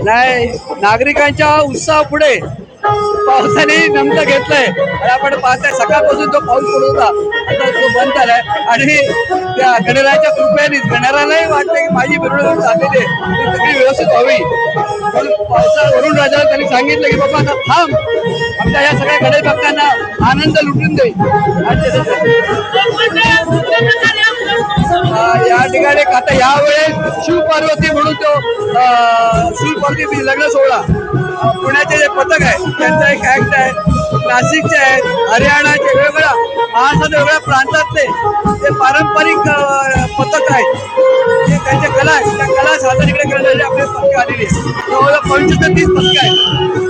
नाही, नागरिकांच्या उत्साह पुढे पावसाने नमतं घेतलंय. आपण पाहताय सकाळपासून जो पाऊस पडत होता आता तो बंद झालाय आणि त्या गणरायाच्या कृपेने गणरायालाही वाटतं की माझी मिरवणूक चाललेली आहे ती सगळी व्यवस्थित व्हावी. म्हणून वरुण राजाला त्यांनी सांगितलं की बाबा आता थांब, आमच्या या सगळ्या गणेश भक्तांना आनंद लुटून दे. आणि या ठिकाणी आता यावेळेस शिवपार्वती म्हणून तो शिवपार्वती लग्न सोहळा पुण्याचे जे पथक आहे त्यांचा एक ऍक्ट आहे, नाशिकचे आहेत, हरियाणाचे वेगवेगळ्या महाराष्ट्राच्या वेगवेगळ्या प्रांतातले जे पारंपरिक पथक आहेत जे त्यांच्या कला आहेत त्या कला सादर इकडे करण्यासाठी आपले पथक आलेली आहे. जवळजवळ 25 ते 30 पथक आहेत.